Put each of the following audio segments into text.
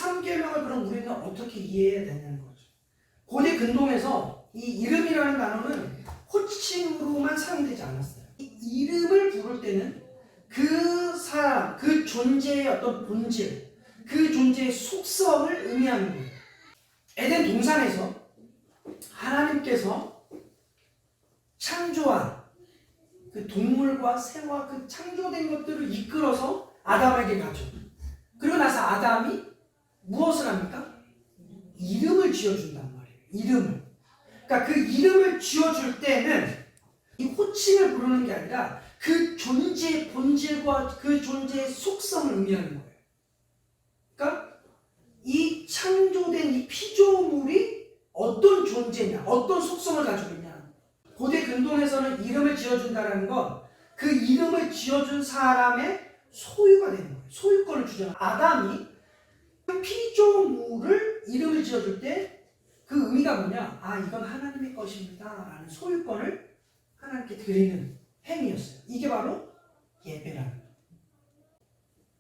제3계명을 그럼 우리는 어떻게 이해해야 되냐는 거죠. 고대 근동에서 이 이름이라는 단어는 호칭으로만 사용되지 않았어요. 이 이름을 부를 때는 그 사람, 그 존재의 어떤 본질, 그 존재의 속성을 의미하는 거예요. 에덴 동산에서 하나님께서 창조한 그 동물과 새와 그 창조된 것들을 이끌어서 아담에게 가죠. 그리고 나서 아담이 무엇을 합니까? 이름을 지어준단 말이에요. 이름을. 그러니까 그 이름을 지어줄 때는 이 호칭을 부르는 게 아니라 그 존재의 본질과 그 존재의 속성을 의미하는 거예요. 그러니까 이 창조된 이 피조물이 어떤 존재냐, 어떤 속성을 가지고 있냐. 고대 근동에서는 이름을 지어준다는 건 그 이름을 지어준 사람의 소유가 되는 거예요. 소유권을 주잖아요. 아담이 그 피조물을 이름을 지어줄 때 그 의미가 뭐냐? 아, 이건 하나님의 것입니다 라는 소유권을 하나님께 드리는 행위였어요. 이게 바로 예배라는 거예요.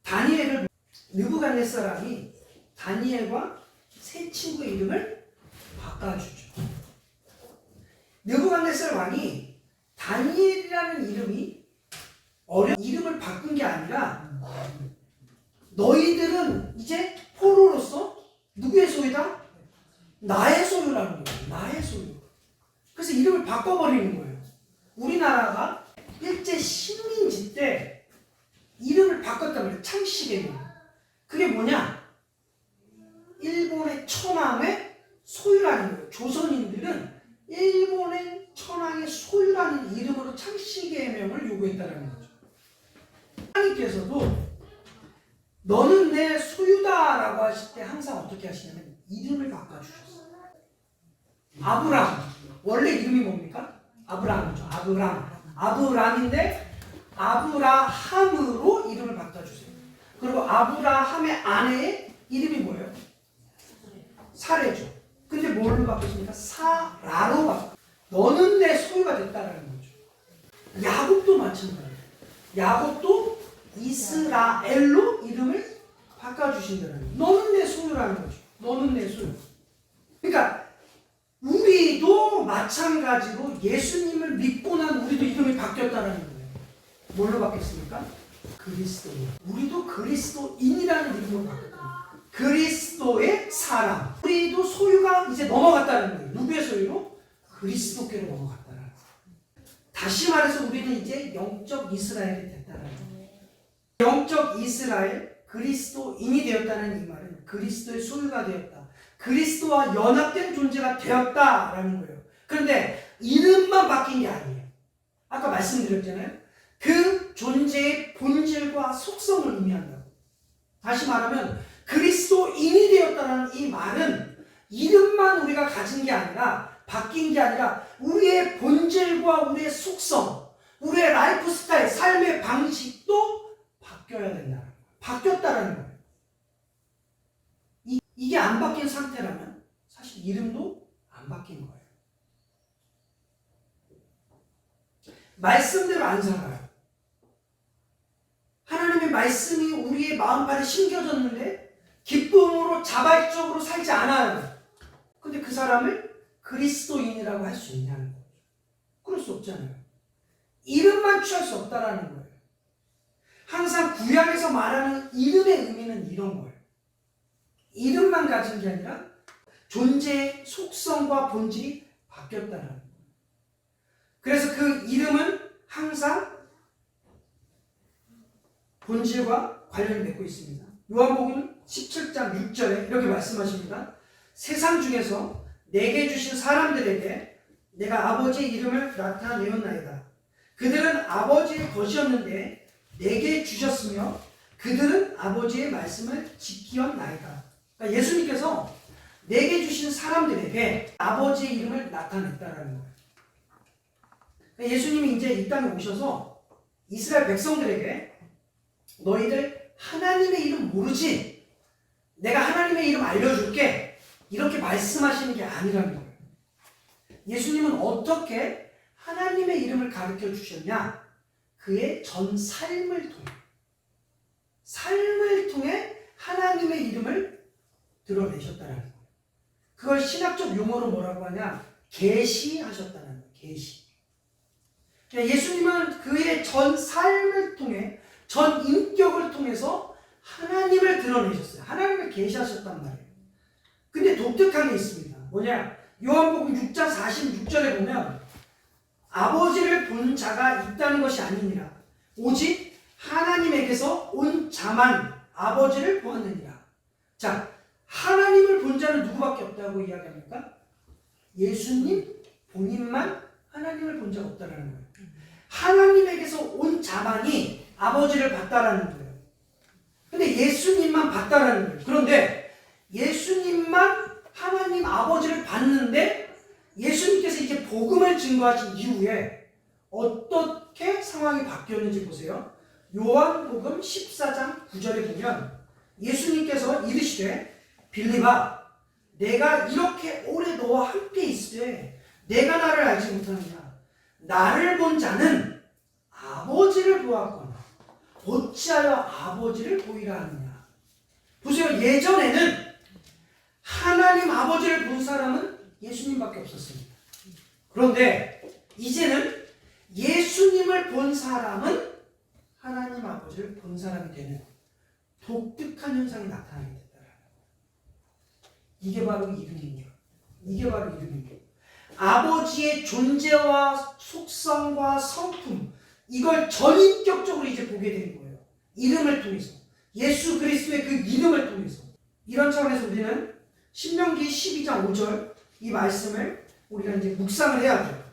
다니엘을 느부갓네살이 다니엘과 세 친구의 이름을 바꿔주죠. 느부갓네살 왕이 다니엘이라는 이름이 이름을 바꾼 게 아니라 너희들은 이제 포로로서 누구의 소유다? 나의 소유라는 거예요. 나의 소유. 그래서 이름을 바꿔버리는 거예요. 우리나라가 일제 식민지 때 이름을 바꿨단 말이에요. 창씨개명. 그게 뭐냐? 일본의 천황의 소유라는 거예요. 조선인들은 일본의 천황의 소유라는 이름으로 창씨개명을 요구했다는 거죠. 하나님께서도 너는 내 소유다라고 하실 때 항상 어떻게 하시냐면 이름을 바꿔주셨어요. 아브람, 원래 이름이 뭡니까? 아브람이죠. 아브람인데 아브라함으로 이름을 바꿔주세요. 그리고 아브라함의 아내의 이름이 뭐예요? 사레죠. 근데 뭘로 바꾸십니까? 사라로 바꿔. 너는 내 소유가 됐다라는 거죠. 야곱도 마찬가지예요. 야곱도 이스라엘로 이름을 바꿔주신다는 거예요. 너는 내 소유라는 거죠. 너는 내 소유. 그러니까 우리도 마찬가지로 예수님을 믿고 난 우리도 이름이 바뀌었다는 거예요. 뭘로 바뀌었습니까? 그리스도인. 우리도 그리스도인이라는 이름으로 바뀌었다. 그리스도의 사람. 우리도 소유가 이제 넘어갔다는 거예요. 누구의 소유로? 그리스도께로 넘어갔다는 거예요. 다시 말해서 우리는 이제 영적 이스라엘이 됐다는 거예요. 영적 이스라엘, 그리스도인이 되었다는 이 말은 그리스도의 소유가 되었다. 그리스도와 연합된 존재가 되었다라는 거예요. 그런데 이름만 바뀐 게 아니에요. 아까 말씀드렸잖아요. 그 존재의 본질과 속성을 의미한다고. 다시 말하면 그리스도인이 되었다는 이 말은 이름만 우리가 가진 게 아니라 바뀐 게 아니라 우리의 본질과 우리의 속성, 우리의 라이프 스타일, 삶의 방식도 바뀌어야 된다는 거예요. 바뀌었다는 거예요. 이게 안 바뀐 상태라면 사실 이름도 안 바뀐 거예요. 말씀대로 안 살아요. 하나님의 말씀이 우리의 마음판에 심겨졌는데 기쁨으로 자발적으로 살지 않아요. 근데 그 사람을 그리스도인이라고 할 수 있냐는 거죠. 그럴 수 없잖아요. 이름만 취할 수 없다라는 거예요. 항상 구약에서 말하는 이름의 의미는 이런 거예요. 이름만 가진 게 아니라 존재의 속성과 본질이 바뀌었다는 거예요. 그래서 그 이름은 항상 본질과 관련이 맺고 있습니다. 요한복음 17장 6절에 이렇게 말씀하십니다. 세상 중에서 내게 주신 사람들에게 내가 아버지의 이름을 나타내었나이다. 그들은 아버지의 것이었는데 내게 주셨으며 그들은 아버지의 말씀을 지키었나이다. 그러니까 예수님께서 내게 주신 사람들에게 아버지의 이름을 나타냈다라는 거예요. 그러니까 예수님이 이제 이 땅에 오셔서 이스라엘 백성들에게 너희들 하나님의 이름 모르지? 내가 하나님의 이름 알려줄게. 이렇게 말씀하시는 게 아니라는 거예요. 예수님은 어떻게 하나님의 이름을 가르쳐 주셨냐? 그의 전 삶을 통해 하나님의 이름을 드러내셨다는 거예요. 그걸 신학적 용어로 뭐라고 하냐? 계시하셨다는 거예요. 계시. 예수님은 그의 전 삶을 통해, 전 인격을 통해서 하나님을 드러내셨어요. 하나님을 계시하셨단 말이에요. 근데 독특한 게 있습니다. 뭐냐? 요한복음 6장 46절에 보면 아버지를 본 자가 있다는 것이 아니니라. 오직 하나님에게서 온 자만 아버지를 보았느니라. 자, 하나님을 본 자는 누구밖에 없다고 이야기합니까? 예수님 본인만 하나님을 본 자가 없다는 거예요. 하나님에게서 온 자만이 아버지를 봤다라는 거예요. 근데 예수님만 봤다라는 거예요. 그런데 예수님만 하나님 아버지를 봤는데 예수님께서 이제 복음을 증거하신 이후에 어떻게 상황이 바뀌었는지 보세요. 요한복음 14장 9절에 보면 예수님께서 이르시되 빌립아 내가 이렇게 오래 너와 함께 있으되 내가 나를 알지 못하느냐. 나를 본 자는 아버지를 보았거나 어찌하여 아버지를 보이라 하느냐. 보세요. 예전에는 하나님 아버지를 본 사람은 예수님밖에 없었습니다. 그런데 이제는 예수님을 본 사람은 하나님 아버지를 본 사람이 되는 독특한 현상이 나타나게 됐다. 이게 바로 이름입니다. 이게 바로 이름입니다. 아버지의 존재와 속성과 성품, 이걸 전인격적으로 이제 보게 된 거예요. 이름을 통해서. 예수 그리스도의 그 이름을 통해서. 이런 차원에서 우리는 신명기 12장 5절 이 말씀을 우리가 이제 묵상을 해야죠.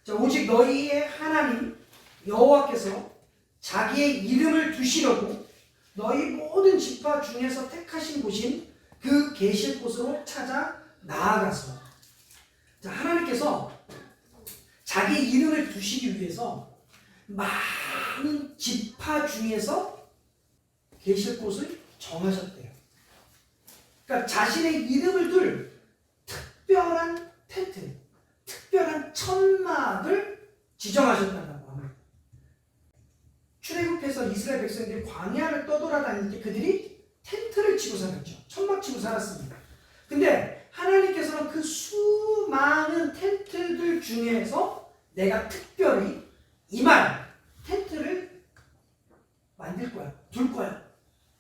자, 오직 너희의 하나님 여호와께서 자기의 이름을 두시려고 너희 모든 지파 중에서 택하신 곳인 그 계실 곳으로 찾아 나아가서. 자, 하나님께서 자기의 이름을 두시기 위해서 많은 지파 중에서 계실 곳을 정하셨대요. 그러니까 자신의 이름을 둘 특별한 텐트, 특별한 천막을 지정하셨다고 합니다. 출애굽해서 이스라엘 백성들이 광야를 떠돌아다닐 때 그들이 텐트를 치고 살았죠. 천막 치고 살았습니다. 근데 하나님께서는 그 수많은 텐트들 중에서 내가 특별히 이만 텐트를 만들 거야, 둘 거야.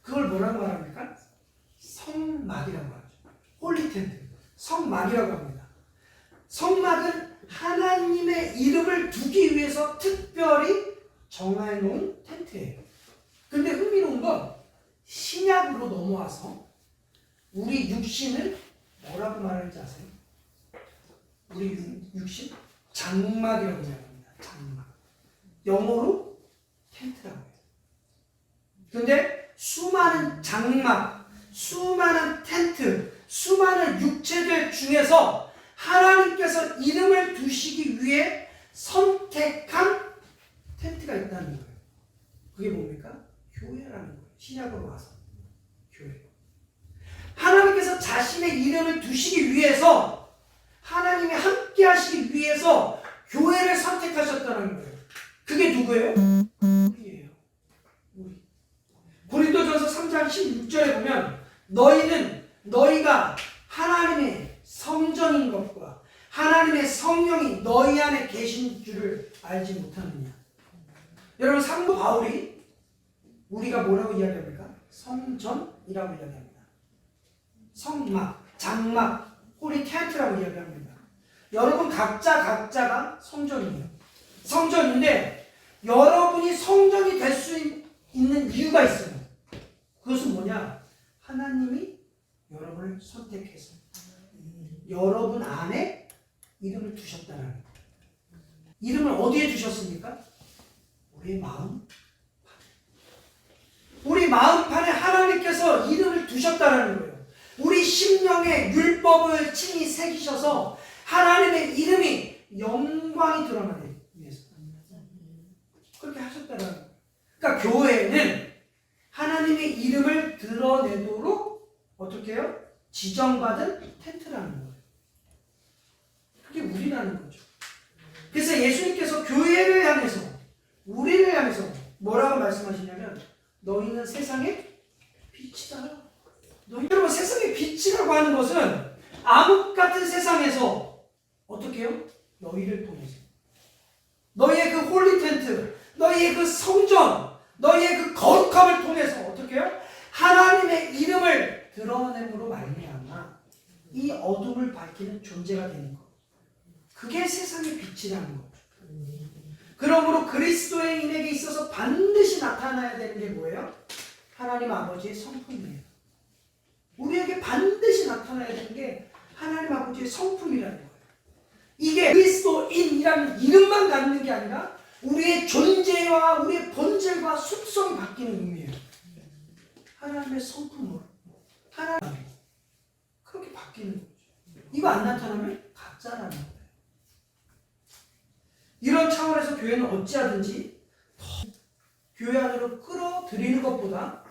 그걸 뭐라고 말합니까? 성막이라고 하죠. 홀리 텐트, 성막이라고 합니다. 성막은 하나님의 이름을 두기 위해서 특별히 정해 놓은 텐트예요. 근데 흥미로운 건 신약으로 넘어와서 우리 육신을 뭐라고 말하는지 아세요? 우리 육신? 장막이라고 말합니다. 장막. 영어로 텐트라고 해요. 근데 수많은 장막, 수많은 텐트, 수많은 육체들 중에서 하나님께서 이름을 두시기 위해 선택한 텐트가 있다는 거예요. 그게 뭡니까? 교회라는 거예요. 신약으로 와서 교회. 하나님께서 자신의 이름을 두시기 위해서, 하나님이 함께 하시기 위해서 교회를 선택하셨다는 거예요. 그게 누구예요? 우리예요. 우리. 고린도전서 3장 16절에 보면 너희가 하나님의 성전인 것과 하나님의 성령이 너희 안에 계신 줄을 알지 못하느냐. 여러분, 사도 바울이 우리가 뭐라고 이야기합니까? 성전이라고 이야기합니다. 성막, 장막, 홀리 텐트라고 이야기합니다. 여러분 각자가 성전이에요. 성전인데 여러분이 성전이 될 수 있는 이유가 있어요. 그것은 뭐냐? 하나님이 여러분을 선택해서 여러분 안에 이름을 두셨다는 거예요. 이름을 어디에 두셨습니까? 우리의 마음. 우리 마음판에 하나님께서 이름을 두셨다는 거예요. 우리 심령에 율법을 친히 새기셔서 하나님의 이름이 영광이 드러나기 위해서 그렇게 하셨다는 거예요. 그러니까 교회는 하나님의 이름을 드러내도록 어떻게 해요? 지정받은 텐트라는 거예요. 그게 우리라는 거죠. 그래서 예수님께서 교회를 향해서, 우리를 향해서 뭐라고 말씀하시냐면 너희는 세상의 빛이다. 여러분, 세상의 빛이라고 하는 것은 암흑 같은 세상에서 어떻게 해요? 너희를 통해서. 너희의 그 홀리 텐트, 너희의 그 성전, 너희의 그 거룩함을 통해서 어떻게 해요? 하나님의 이름을 드러냄으로 말미암아 이 어둠을 밝히는 존재가 되는 것. 그게 세상의 빛이라는 거죠. 그러므로 그리스도인에게 있어서 반드시 나타나야 되는 게 뭐예요? 하나님 아버지의 성품이에요. 우리에게 반드시 나타나야 되는 게 하나님 아버지의 성품이라는 거예요. 이게 그리스도인이라는 이름만 갖는 게 아니라 우리의 존재와 우리의 본질과 속성이 바뀌는 의미예요. 하나님의 성품으로. 하나님. 그렇게 바뀌는 거죠. 이거 안 나타나면 가짜라는 거예요. 이런 차원에서 교회는 어찌하든지 더 교회 안으로 끌어들이는 것보다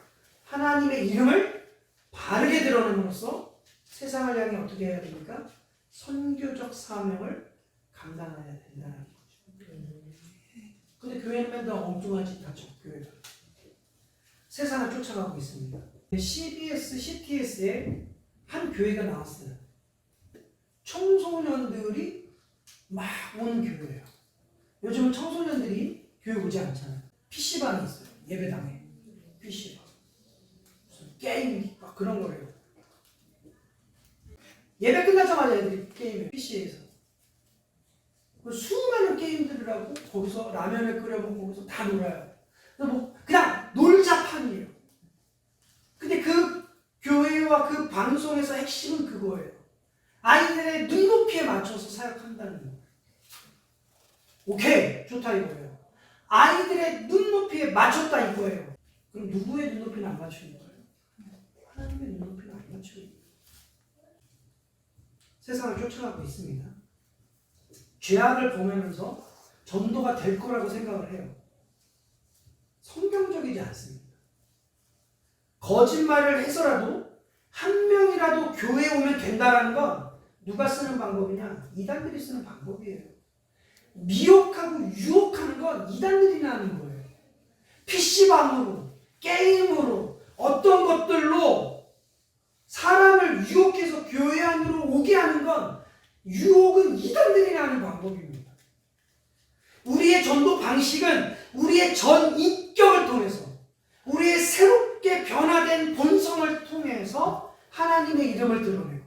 하나님의 이름을 바르게 드러냄으로써 세상을 향해 어떻게 해야 됩니까? 선교적 사명을 감당해야 된다는 거죠. 근데 교회는 맨날 엉뚱한 짓 하죠. 교회가 세상을 쫓아가고 있습니다. CBS, CTS에 한 교회가 나왔어요. 청소년들이 막 오는 교회예요. 요즘은 청소년들이 교회 오지 않잖아요. PC방이 있어요. 예배당에. PC방. 무슨 게임 막 그런 거래요. 예배 끝나자마자 애들이 게임해. PC에서. 수많은 게임들을 하고 거기서 라면을 끓여 먹고 거기서 다 놀아요. 뭐 그냥 놀자판이에요. 근데 그 교회와 그 방송에서 핵심은 그거예요. 아이들의 눈높이에 맞춰서 사역한다는 거예요. 오케이, 좋다 이거예요. 아이들의 눈높이에 맞췄다 이거예요. 그럼 누구의 눈높이는 안 맞추는 거예요? 하나님의 눈높이는 안 맞추는 거예요. 세상을 쫓아가고 있습니다. 죄악을 범하면서 전도가 될 거라고 생각을 해요. 성경적이지 않습니다. 거짓말을 해서라도 한 명이라도 교회에 오면 된다는 건 누가 쓰는 방법이냐? 이단들이 쓰는 방법이에요. 미혹하고 유혹하는 건 이단들이 하는 거예요. PC방으로, 게임으로, 어떤 것들로 사람을 유혹해서 교회 안으로 오게 하는 건 유혹은 이단들이 하는 방법입니다. 우리의 전도 방식은 우리의 전 인격을 통해서 우리의 새롭게 변화된 본성을 통해서 하나님의 이름을 드러내고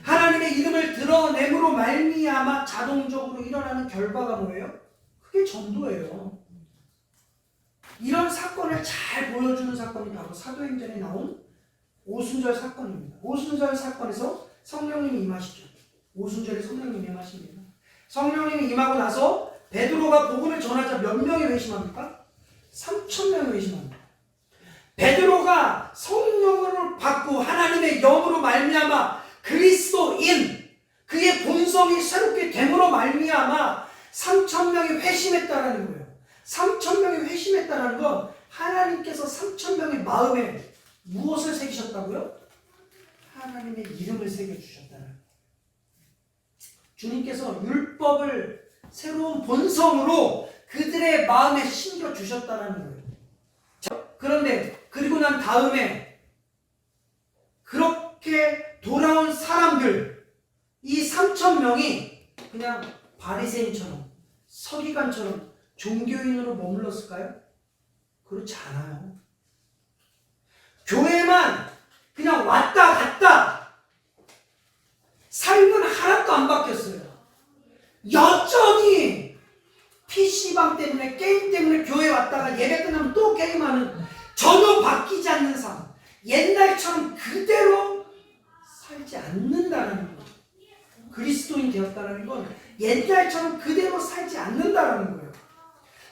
하나님의 이름을 드러냄으로 말미암아 자동적으로 일어나는 결과가 뭐예요? 그게 전도예요. 이런 사건을 잘 보여주는 사건이 바로 사도행전에 나온 오순절 사건입니다. 오순절 사건에서 성령님이 임하시죠. 오순절에 성령님이 임하십니다. 성령님이 임하고 나서 베드로가 복음을 전하자 몇 명이 회심합니까? 3,000명이 회심합니다. 베드로가 성령을 받고 하나님의 영으로 말미암아 그리스도인 그의 본성이 새롭게 됨으로 말미암아 3,000명이 회심했다라는 거예요. 3,000명이 회심했다라는 건 하나님께서 3,000명의 마음에 무엇을 새기셨다고요? 하나님의 이름을 새겨주셨다는 거예요. 주님께서 율법을 새로운 본성으로 그들의 마음에 심겨주셨다는 거예요. 그런데 그리고 난 다음에 그렇게 돌아온 사람들 이 3,000명이 그냥 바리새인처럼 서기관처럼 종교인으로 머물렀을까요? 그렇지 않아요. 교회만 그냥 왔다 갔다 삶은 하나도 안 바뀌었어요. 여전히 PC방 때문에 게임 때문에 교회 왔다가 예배 끝나면 또 게임하는 전혀 바뀌지 않는 삶 옛날처럼 그대로 살지 않는다는 거예요. 그리스도인 되었다는 건 옛날처럼 그대로 살지 않는다는 거예요.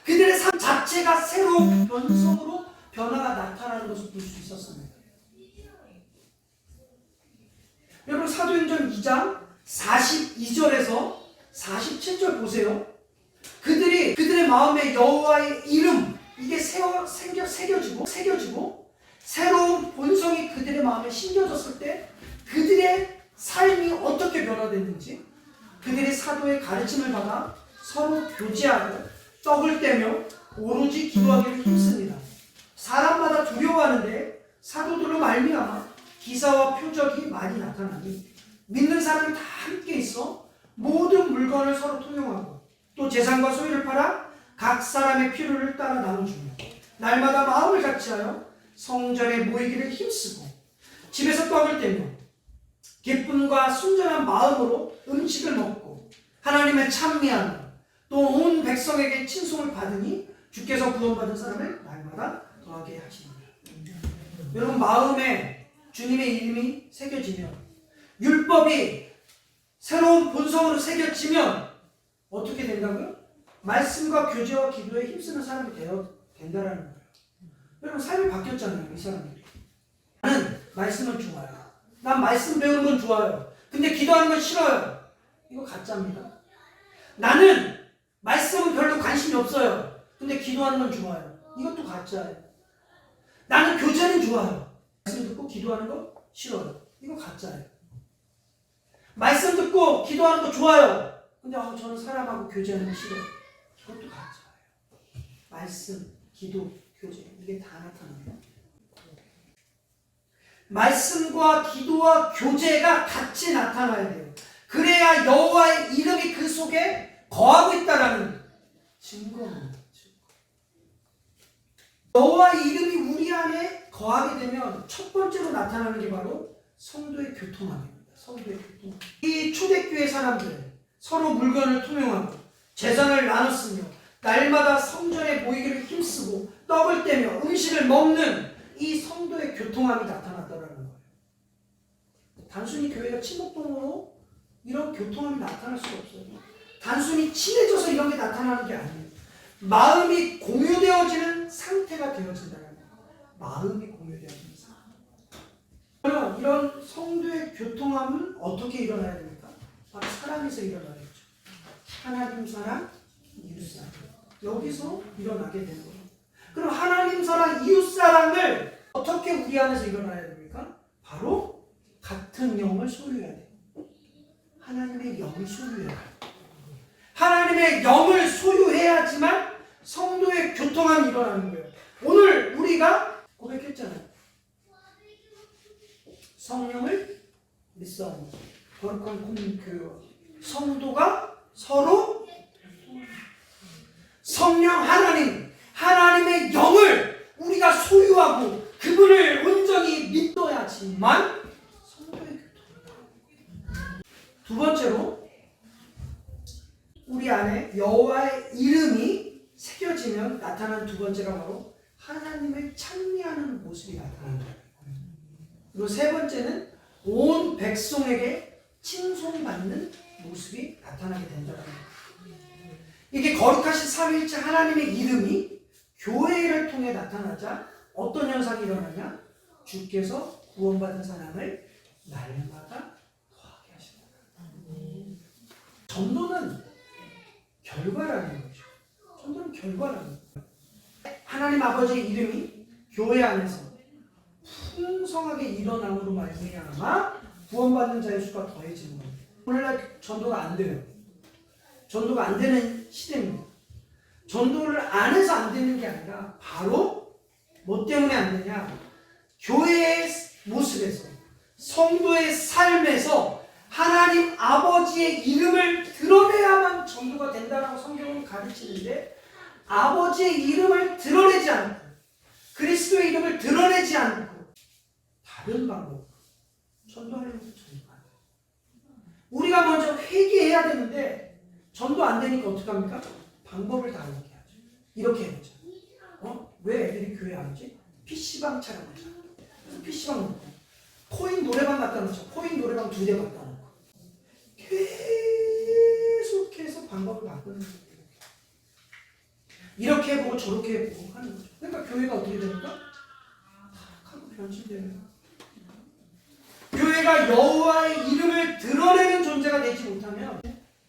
그들의 삶 자체가 새로운 변성으로 변화가 나타나는 것을 볼 수 있었습니다. 여러분 사도행전 2장 42절에서 47절 보세요. 그들의 마음에 여호와의 이름 이게 새겨지고 새로운 본성이 그들의 마음에 심겨졌을 때 그들의 삶이 어떻게 변화됐는지 그들의 사도의 가르침을 받아 서로 교제하고 떡을 떼며 오로지 기도하기를 힘씁니다. 사람마다 두려워하는데 사도들로 말미암아 기사와 표적이 많이 나타나니 믿는 사람이 다 함께 있어 모든 물건을 서로 통용하고 또 재산과 소유를 팔아 각 사람의 필요를 따라 나눠주며 날마다 마음을 같이하여 성전에 모이기를 힘쓰고 집에서 떡을 떼며 기쁨과 순전한 마음으로 음식을 먹고 하나님의 찬미하며 또 온 백성에게 칭송을 받으니 주께서 구원받은 사람을 날마다 더하게 하시니라. 여러분, 마음에 주님의 이름이 새겨지면, 율법이 새로운 본성으로 새겨지면 어떻게 된다고요? 말씀과 교제와 기도에 힘쓰는 사람이 된다라는 거예요. 여러분, 삶이 바뀌었잖아요, 이 사람들이. 나는 말씀은 좋아요. 난 말씀 배우는 건 좋아요. 근데 기도하는 건 싫어요. 이거 가짜입니다. 나는 말씀은 별로 관심이 없어요. 근데 기도하는 건 좋아요. 이것도 가짜예요. 나는 교제는 좋아요. 말씀 듣고 기도하는 거 싫어요. 이거 가짜예요. 말씀 듣고 기도하는 거 좋아요. 근데 저는 사람하고 교제하는 거 싫어요. 이것도 가짜예요. 말씀, 기도, 교제 이게 다 나타납니다. 말씀과 기도와 교제가 같이 나타나야 돼요. 그래야 여호와의 이름이 그 속에 거하고 있다라는 증거입니다. 여호와의 이름이 우리 안에 거하게 되면 첫 번째로 나타나는 게 바로 성도의 교통함입니다. 성도의 교통함. 이 초대교회 사람들 서로 물건을 통용하고 재산을 나눴으며 날마다 성전에 모이기를 힘쓰고 떡을 떼며 음식을 먹는 이 성도의 교통함이 나타났다라는 거예요. 단순히 교회가 친목동으로 이런 교통함이 나타날 수가 없어요. 단순히 친해져서 이런 게 나타나는 게 아니에요. 마음이 공유되어지는 상태가 되어진다는 거예요. 마음이 공유되어지는 상태. 그러면 이런 성도의 교통함은 어떻게 일어나야 됩니까? 바로 사랑에서 일어나겠죠. 하나님 사랑, 이웃 사랑. 여기서 일어나게 되는 거예요. 그럼 하나님 사랑, 이웃 사랑을 어떻게 우리 안에서 일어나야 됩니까? 바로 같은 영을 소유해야 돼요. 하나님의 영을 소유해야 돼요. 하나님의 영을 소유해야지만 성도의 교통함이 일어나는 거예요. 오늘 우리가 고백했잖아요. 성령을 믿사오니 거룩한 공교회 성도가 서로 성령 하나님의 영을 우리가 소유하고 그분을 온전히 믿어야지만 성도의 교통이. 두 번째로 우리 안에 여호와의 이름이 새겨지면 나타나는 두 번째가 바로 하나님을 찬미하는 모습이 나타난다. 그리고 세 번째는 온 백성에게 칭송받는 모습이 나타나게 된다는 거예요. 이게 거룩하신 삼위일체 하나님의 이름이 교회를 통해 나타나자 어떤 현상이 일어나냐? 주께서 구원받은 사람을 날마다 더하게 하신다. 전도는 결과라는 거죠. 전도는 결과라는 거예요. 하나님 아버지의 이름이 교회 안에서 풍성하게 일어남으로 말미암아 구원받는 자의 수가 더해지는 겁니다. 오늘날 전도가 안 돼요. 전도가 안 되는 시대입니다. 전도를 안 해서 안 되는 게 아니라 바로 뭐 때문에 안 되냐? 교회의 모습에서 성도의 삶에서 하나님 아버지의 이름을 드러내야만 전도가 된다라고 성경은 가르치는데 아버지의 이름을 드러내지 않고 그리스도의 이름을 드러내지 않고 다른 방법 전도하려면 전도가 안 돼요. 우리가 먼저 회개해야 되는데 전도 안 되니까 어떡합니까? 방법을 다 이렇게 하죠. 이렇게 해보자. 왜 애들이 교회 안 오지? PC방 차려보자. 그래서 PC방 놓고 코인 노래방 갖다 놓자. 코인 노래방 2대 갖다 놓고 계속해서 방법을 바꾸는 거예요. 이렇게 해보고 저렇게 해보고 하는 거죠. 그러니까 교회가 어떻게 되니까? 타락하고 변질돼요. 교회가 여호와의 이름을 드러내는 존재가 되지 못하면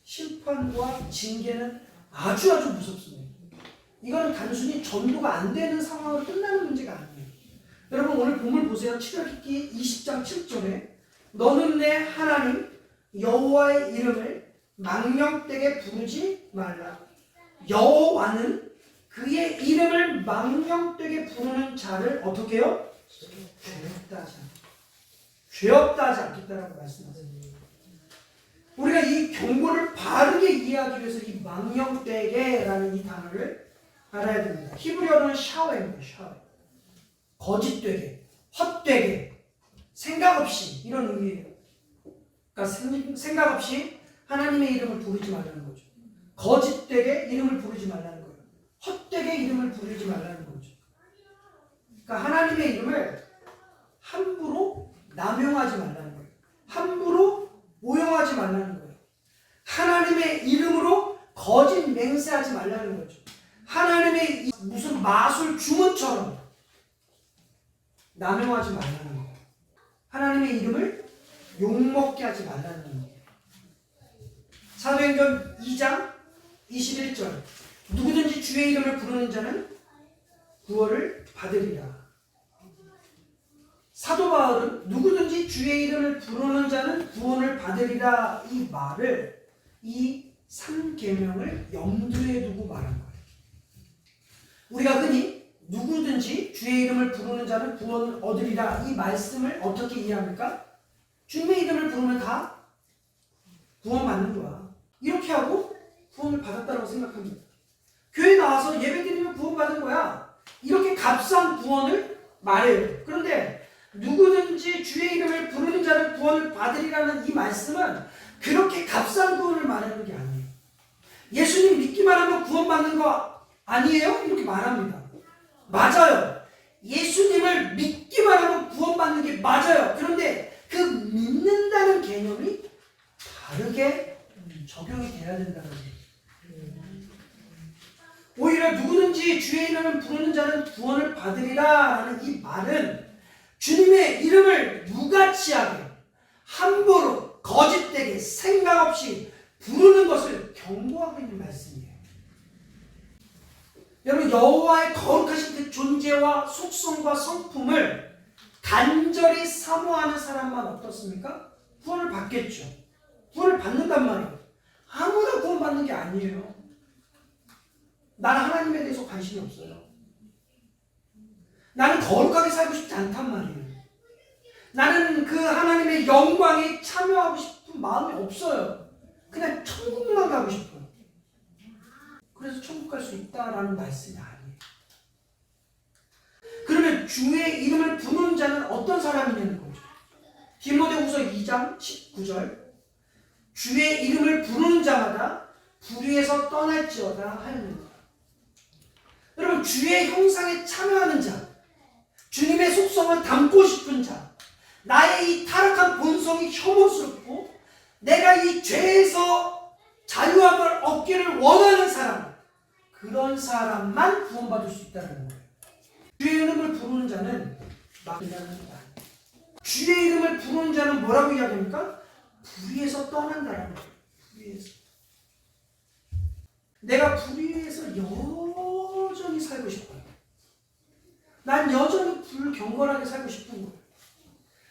심판과 징계는 아주 무섭습니다. 이거는 단순히 전도가 안 되는 상황으로 끝나는 문제가 아니에요. 여러분 오늘 본문 보세요. 출애굽기 20장 7절에 너는 내 하나님 여호와의 이름을 망령되게 부르지 말라. 여호와는 그의 이름을 망령되게 부르는 자를 어떻게 해요? 죽였다 하잖아요. 죄 없다 하지 않겠다라고 말씀하세요. 우리가 이 경고를 바르게 이해하기 위해서 이 망령되게라는 이 단어를 알아야 됩니다. 히브리어로는 샤웨입니다. 샤웨. 거짓되게, 헛되게, 생각 없이 이런 의미예요. 그러니까 생각 없이 하나님의 이름을 부르지 말라는 거죠. 거짓되게 이름을 부르지 말라는 거예요. 헛되게 이름을 부르지 말라는 거죠. 그러니까 하나님의 이름을 함부로 남용하지 말라는 거예요. 함부로 오용하지 말라는 거예요. 하나님의 이름으로 거짓 맹세하지 말라는 거죠. 하나님의 무슨 마술 주문처럼 남용하지 말라는 거예요. 하나님의 이름을 욕먹게 하지 말라는 거예요. 사도행전 2장 21절 누구든지 주의 이름을 부르는 자는 구원을 받으리라. 사도 바울은 누구든지 주의 이름을 부르는 자는 구원을 받으리라 이 말을 이 3계명을 염두에 두고 말한 거예요. 우리가 흔히 누구든지 주의 이름을 부르는 자는 구원을 얻으리라 이 말씀을 어떻게 이해합니까? 주님의 이름을 부르면 다 구원받는 거야. 이렇게 하고 구원을 받았다고 생각합니다. 교회 나와서 예배드리면 구원받은 거야. 이렇게 값싼 구원을 말해요. 그런데 누구든지 주의 이름을 부르는 자는 구원을 받으리라는 이 말씀은 그렇게 값싼 구원을 말하는 게 아니에요. 예수님 믿기만 하면 구원받는 거 아니에요? 이렇게 말합니다. 맞아요. 예수님을 믿기만 하면 구원받는 게 맞아요. 그런데 그 믿는다는 개념이 다르게 적용이 돼야 된다는 거예요. 오히려 누구든지 주의 이름을 부르는 자는 구원을 받으리라 라는 이 말은 주님의 이름을 무가치하게 함부로 거짓되게 생각 없이 부르는 것을 경고하고 있는 말씀이에요. 여러분 여호와의 거룩하신 그 존재와 속성과 성품을 간절히 사모하는 사람만 어떻습니까? 구원을 받겠죠. 구원을 받는단 말이에요. 아무나 구원받는 게 아니에요. 나는 하나님에 대해서 관심이 없어요. 나는 거룩하게 살고 싶지 않단 말이에요. 나는 그 하나님의 영광에 참여하고 싶은 마음이 없어요. 그냥 천국만 가고 싶어요. 그래서 천국 갈 수 있다라는 말씀이 아니에요. 그러면 주의 이름을 부르는 자는 어떤 사람이냐는 거죠. 디모데후서 2장 19절 주의 이름을 부르는 자마다 불의에서 떠날지어다 하였느니라. 여러분 주의 형상에 참여하는 자, 주님의 속성을 담고 싶은 자, 나의 이 타락한 본성이 혐오스럽고 내가 이 죄에서 자유함을 얻기를 원하는 사람, 그런 사람만 구원받을 수 있다는 거예요. 주의 이름을 부르는 자는 막 그냥 하는 게 아니에요. 주의 이름을 부르는 자는 뭐라고 이야기합니까? 불의에서 떠난다라는 거예요. 불의에서. 내가 불의에서 여전히 살고 싶어요. 난 여전히 불경건하게 살고 싶은 거예요.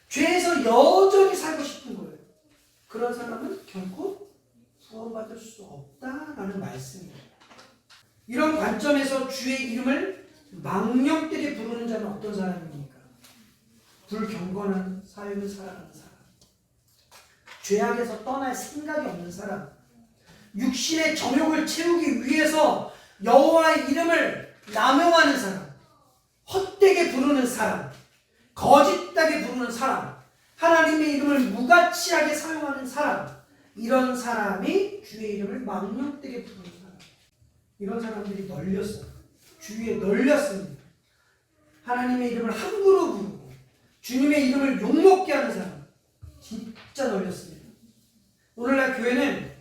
죄에서 여전히 살고 싶은 거예요. 그런 사람은 결코 구원받을 수 없다라는 말씀이에요. 이런 관점에서 주의 이름을 망령되게 부르는 자는 어떤 사람입니까? 불경건한 삶을 살아가는 사람, 죄악에서 떠날 생각이 없는 사람, 육신의 정욕을 채우기 위해서 여호와의 이름을 남용하는 사람, 헛되게 부르는 사람, 거짓되게 부르는 사람, 하나님의 이름을 무가치하게 사용하는 사람, 이런 사람이 주의 이름을 망령되게 부르는 사람. 이런 사람들이 널렸어요. 주위에 널렸습니다. 하나님의 이름을 함부로 부르고 주님의 이름을 욕먹게 하는 사람 진짜 널렸습니다. 오늘날 교회는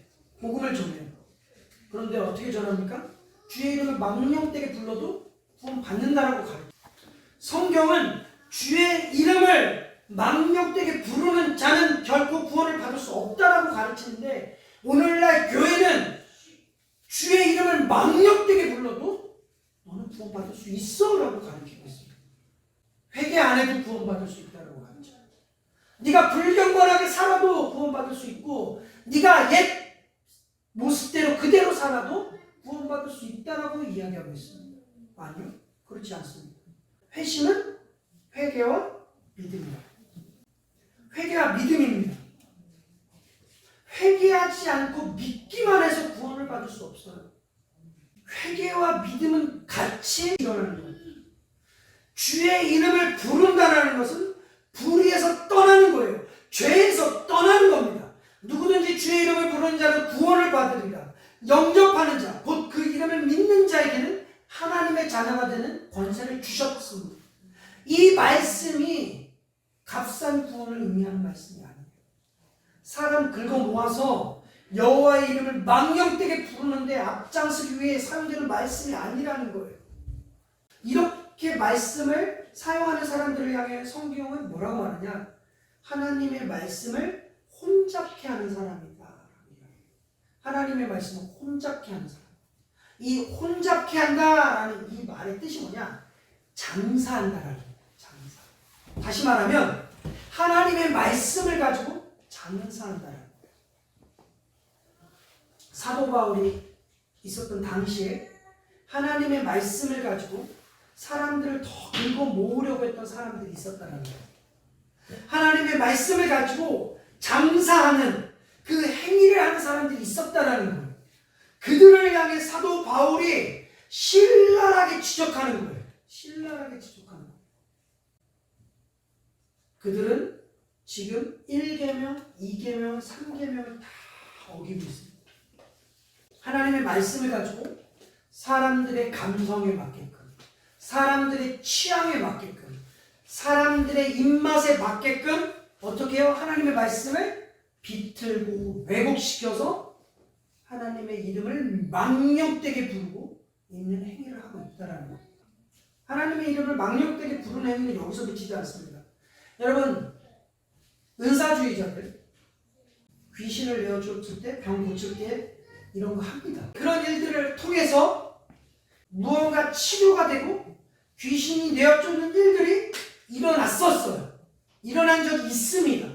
복음을 전해요. 그런데 어떻게 전합니까? 주의 이름을 망령되게 불러도 구원 받는다라고 가르쳐요. 성경은 주의 이름을 망령되게 부르는 자는 결코 구원을 받을 수 없다라고 가르치는데 오늘날 교회는 주의 이름을 망령되게 불러도 너는 구원받을 수 있어 라고 가르치고 있습니다. 회개 안 해도 구원받을 수 있다고 가르쳐요. 네가 불경건하게 살아도 구원받을 수 있고 네가 옛 모습대로 그대로 살아도 구원받을 수 있다라고 이야기하고 있습니다. 아니요, 그렇지 않습니다. 회심은 회개와 믿음이다. 회개와 믿음입니다. 회개하지 않고 믿기만 해서 구원을 받을 수 없어요. 회개와 믿음은 같이 일어나는 거예요. 주의 이름을 부른다는 것은 불의에서 떠나는 거예요. 죄에서 떠나는 겁니다. 누구든지 주의 이름을 부르는 자는 구원을 받으리라. 영접하는 자, 곧 그 이름을 믿는 자에게는 하나님의 자녀가 되는 권세를 주셨습니다. 이 말씀이 값싼 구원을 의미하는 말씀이 아니에요. 사람 긁어 모아서 여호와의 이름을 망령되게 부르는데 앞장서기 위해 사용되는 말씀이 아니라는 거예요. 이렇게 말씀을 사용하는 사람들을 향해 성경은 뭐라고 하느냐? 하나님의 말씀을 혼잡케 하는 사람이다. 하나님의 말씀을 혼잡케 하는 사람. 이 혼잡케 한다라는 이 말의 뜻이 뭐냐? 장사한다라는 거예요. 장사. 다시 말하면 하나님의 말씀을 가지고 장사한다라는 거예요. 사도 바울이 있었던 당시에 하나님의 말씀을 가지고 사람들을 더 긁어 모으려고 했던 사람들이 있었다는 거예요. 하나님의 말씀을 가지고 장사하는 그 행위를 하는 사람들이 있었다는 거예요. 그들을 향해 사도 바울이 신랄하게 지적하는 거예요. 신랄하게 지적하는 거예요. 그들은 지금 1계명, 2계명, 3계명을 다 어기고 있습니다. 하나님의 말씀을 가지고 사람들의 감성에 맞게끔, 사람들의 취향에 맞게끔, 사람들의 입맛에 맞게끔 어떻게 해요? 하나님의 말씀을 비틀고 왜곡시켜서 하나님의 이름을 망령되게 부르고 있는 행위를 하고 있다는 거예요. 하나님의 이름을 망령되게 부르는 행위는 여기서 그치지 않습니다. 여러분, 은사주의자들 귀신을 내어줬을 때, 병 고칠 때 이런 거 합니다. 그런 일들을 통해서 무언가 치료가 되고 귀신이 내어쫓는 일들이 일어났었어요. 일어난 적이 있습니다.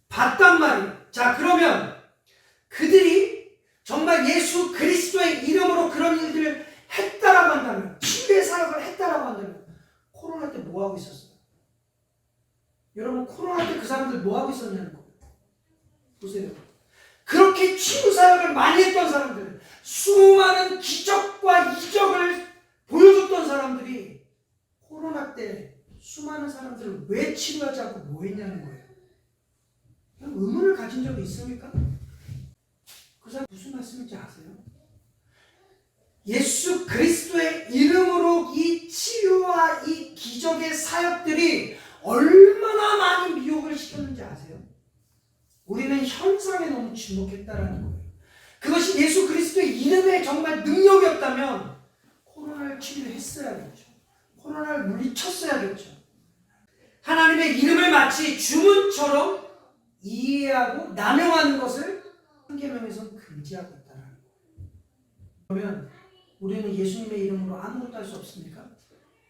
봤단 말이에요. 자, 그러면 그들이 정말 예수 그리스도의 이름으로 그런 일들을 했다라고 한다면, 치유의 사역을 했다라고 한다면 코로나 때 뭐 하고 있었어요? 여러분, 코로나 때 그 사람들 뭐 하고 있었냐는 거예요. 보세요. 그렇게 치유 사역을 많이 했던 사람들, 수많은 기적과 이적을 보여줬던 사람들이 코로나 때 수많은 사람들을 왜 치료하지 않고 뭐 했냐는 거예요. 의문을 가진 적이 있습니까? 그 사람 무슨 말씀인지 아세요? 예수 그리스도의 이름으로 이 치유와 이 기적의 사역들이 얼마나 많은 미혹을 시켰는지 아세요? 우리는 현상에 너무 주목했다라는 거예요. 그것이 예수 그리스도의 이름의 정말 능력이었다면 코로나를 치료했어야겠죠. 코로나를 물리쳤어야겠죠. 하나님의 이름을 마치 주문처럼 이해하고 남용하는 것을 한계명에서 금지하고 있다는 거예요. 그러면 우리는 예수님의 이름으로 아무것도 할 수 없습니까?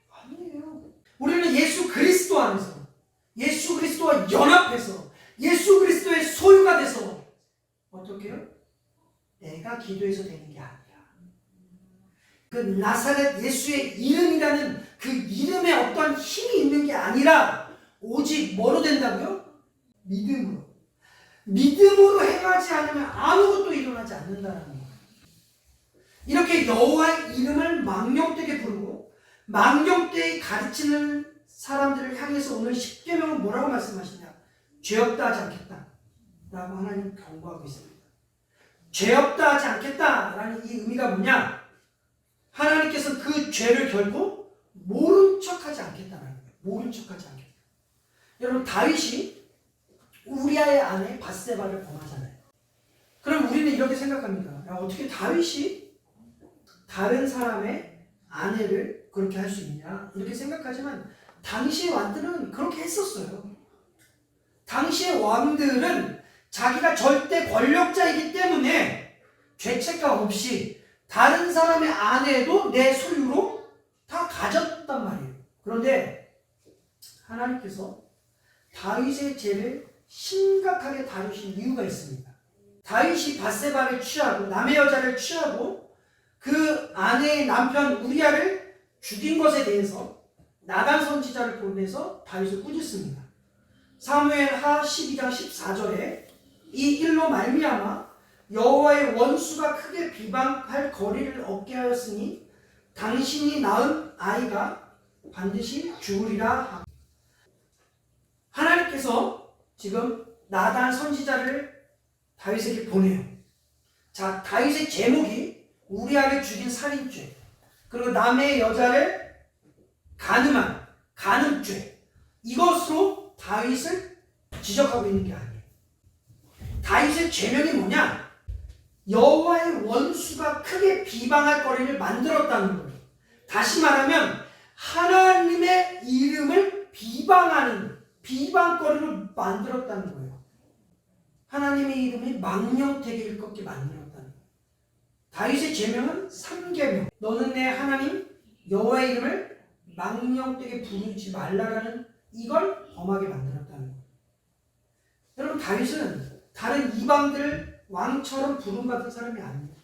아니에요. 우리는 예수 그리스도 안에서, 예수 그리스도와 연합해서, 예수 그리스도의 소유가 돼서 어떻게 해요? 내가 기도해서 되는 게 아니야. 그 나사렛 예수의 이름이라는 그 이름에 어떤 힘이 있는 게 아니라 오직 뭐로 된다고요? 믿음으로. 믿음으로 행하지 않으면 아무것도 일어나지 않는다는 거예요. 이렇게 여호와의 이름을 망령되게 부르고 망령되게 가르치는 사람들을 향해서 오늘 10계명은 뭐라고 말씀하시냐? 죄 없다 하지 않겠다 라고 하나님 경고하고 있습니다. 죄 없다 하지 않겠다라는 이 의미가 뭐냐? 하나님께서 그 죄를 결코 모른 척하지 않겠다는 거예요. 모른 척하지 않겠다. 여러분, 다윗이 우리아의 아내 밧세바를 범하잖아요. 그럼 우리는 이렇게 생각합니다. 야, 어떻게 다윗이 다른 사람의 아내를 그렇게 할 수 있냐? 이렇게 생각하지만 당시의 왕들은 그렇게 했었어요. 당시의 왕들은 자기가 절대 권력자이기 때문에 죄책감 없이 다른 사람의 아내도 내 소유로 다 가졌단 말이에요. 그런데 하나님께서 다윗의 죄를 심각하게 다루신 이유가 있습니다. 다윗이 밧세바를 취하고 남의 여자를 취하고 그 아내의 남편 우리아를 죽인 것에 대해서 나단 선지자를 보내서 다윗을 꾸짖습니다. 사무엘하 12장 14절에 이 일로 말미암아 여호와의 원수가 크게 비방할 거리를 얻게 하였으니 당신이 낳은 아이가 반드시 죽으리라. 하나님께서 지금 나단 선지자를 다윗에게 보내요. 자, 다윗의 제목이 우리아를 죽인 살인죄, 그리고 남의 여자를 간음한 간음죄, 이것으로 다윗을 지적하고 있는 게 아니에요. 다윗의 죄명이 뭐냐? 여호와의 원수가 크게 비방할 거리를 만들었다는 거예요. 다시 말하면 하나님의 이름을 비방하는 비방거리를 만들었다는 거예요. 하나님의 이름이 망령되게 일컫게 만들었다는 거예요. 다윗의 제명은 3계명. 너는 내 하나님 여호와의 이름을 망령되게 부르지 말라라는 이걸 범하게 만들었다는 거예요. 여러분, 다윗은 다른 이방들 왕처럼 부름받은 사람이 아니에요.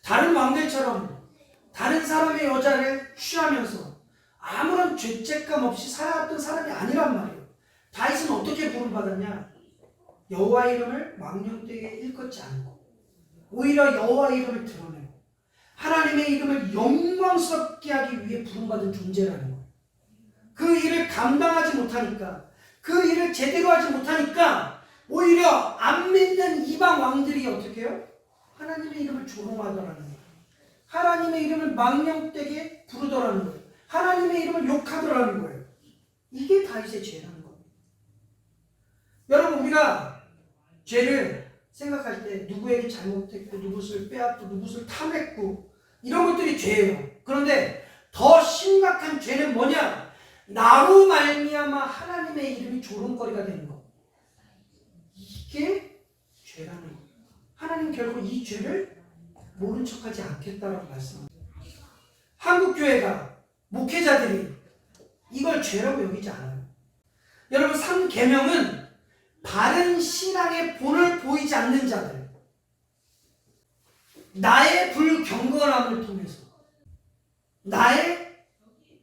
다른 왕들처럼 다른 사람의 여자를 취하면서 아무런 죄책감 없이 살아왔던 사람이 아니란 말이에요. 다윗은 어떻게 부름받았냐? 여호와의 이름을 망령되게 일컫지 않고 오히려 여호와의 이름을 드러내고 하나님의 이름을 영광스럽게 하기 위해 부름받은 존재라는 거예요. 그 일을 감당하지 못하니까, 그 일을 제대로 하지 못하니까 오히려 안 믿는 이방 왕들이 어떻게 해요? 하나님의 이름을 조롱하더라는 거예요. 하나님의 이름을 망령되게 부르더라는 거예요. 하나님의 이름을 욕하더라는 거예요. 이게 다윗의 죄라는 겁니다. 여러분, 우리가 죄를 생각할 때 누구에게 잘못했고 누구를 빼앗고 누구를 탐했고 이런 것들이 죄예요. 그런데 더 심각한 죄는 뭐냐? 나로 말미암아 하나님의 이름이 조롱거리가 되는 거. 이게 죄라는 거예요. 하나님 결국 이 죄를 모른 척하지 않겠다라고 말씀합니다. 한국교회가 목회자들이 이걸 죄라고 여기지 않아요. 여러분, 3계명은 바른 신앙의 본을 보이지 않는 자들, 나의 불경건함을 통해서, 나의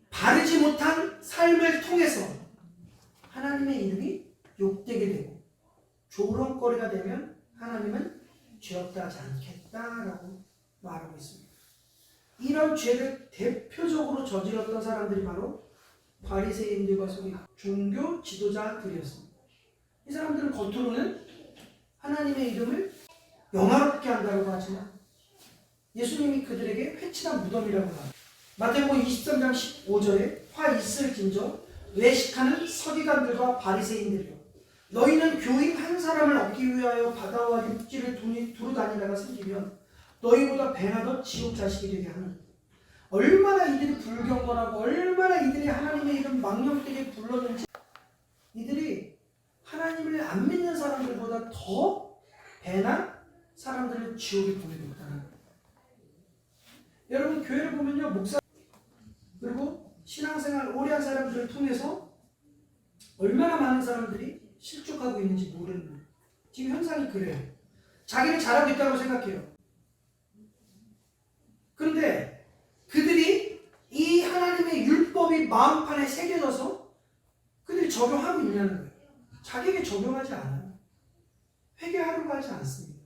바르지 못한 삶을 통해서 하나님의 이름이 욕되게 되고 조롱거리가 되면 하나님은 죄 없다 하지 않겠다라고 말하고 있습니다. 이런 죄를 대표적으로 저질렀던 사람들이 바로 바리새인들과 서기 종교 지도자들이었습니다. 이 사람들은 겉으로는 하나님의 이름을 영화롭게 한다고 하지만 예수님이 그들에게 회칠한 무덤이라고 합니다. 마태복음 23장 15절에 화 있을진저 외식하는 서기관들과 바리새인들이여, 너희는 교인 한 사람을 얻기 위하여 바다와 육지를 두루 다니다가 생기면 너희보다 배나 더 지옥 자식이 되게 하는. 얼마나 이들이 불경건하고 얼마나 이들이 하나님의 이름 망령되게 불렀는지, 이들이 하나님을 안 믿는 사람들보다 더 배나 사람들을 지옥에 보내고 있다는 거예요. 여러분, 교회를 보면요, 목사 그리고 신앙생활 오래 한 사람들을 통해서 얼마나 많은 사람들이 실족하고 있는지 모르는 거예요. 지금 현상이 그래요. 자기는 잘하고 있다고 생각해요. 그런데 그들이 이 하나님의 율법이 마음판에 새겨져서 그들이 적용하고 있냐는 거예요. 자기에게 적용하지 않아요. 회개하려고 하지 않습니다.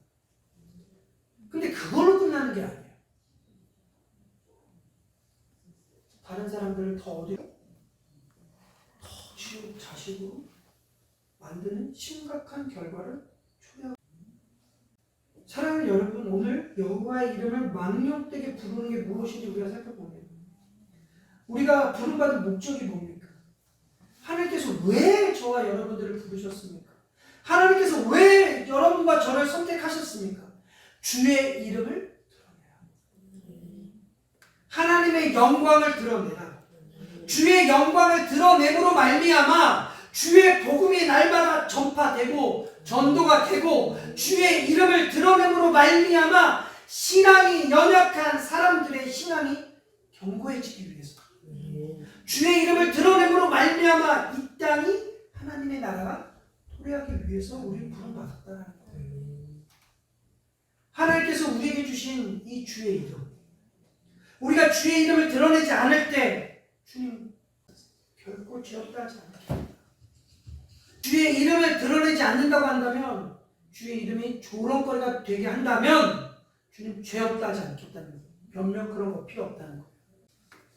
근데 그걸로 끝나는 게 아니에요. 다른 사람들을 더 어디로? 더 지옥 자식으로 만드는 심각한 결과를 초래하고. 사랑하는 여러분, 오늘 여호와의 이름을 망령되게 부르는 게 무엇인지 우리가 살펴보면, 우리가 부름받은 목적이 뭡니까? 하나님께서 왜 저와 여러분들을 부르셨습니까? 하나님께서 왜 여러분과 저를 선택하셨습니까? 주의 이름을 드러내라. 하나님의 영광을 드러내라. 주의 영광을 드러냄으로 말미암아 주의 복음이 날마다 전파되고 전도가 되고, 주의 이름을 드러냄으로 말미암아 신앙이 연약한 사람들의 신앙이 견고해지기 위해서, 주의 이름을 드러냄으로 말미암아 이 땅이 하나님의 나라가 도래하기 위해서 우리를 부름받았다는 거예요. 하나님께서 우리에게 주신 이 주의 이름, 우리가 주의 이름을 드러내지 않을 때 주님 결코 죄 없다 하지 않겠다. 주의 이름을 드러내지 않는다고 한다면, 주의 이름이 조롱거리가 되게 한다면 주님 죄 없다 하지 않겠다는 거예요. 변명 그런 거 필요 없다는 거예요.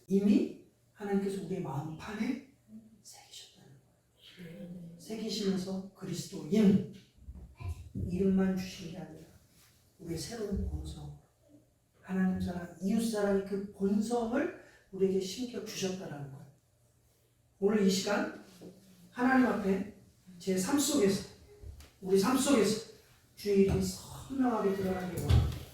이미 하나님께서 우리의 마음판에 새기셨다는 거예요. 새기시면서 그리스도인 이름만 주신 게 아니라 우리의 새로운 본성, 하나님 사랑, 이웃 사랑의 그 본성을 우리에게 심겨 주셨다는 거예요. 오늘 이 시간 하나님 앞에 제 삶 속에서, 우리 삶 속에서 주의 이름이 선명하게 드러나게 원합니다.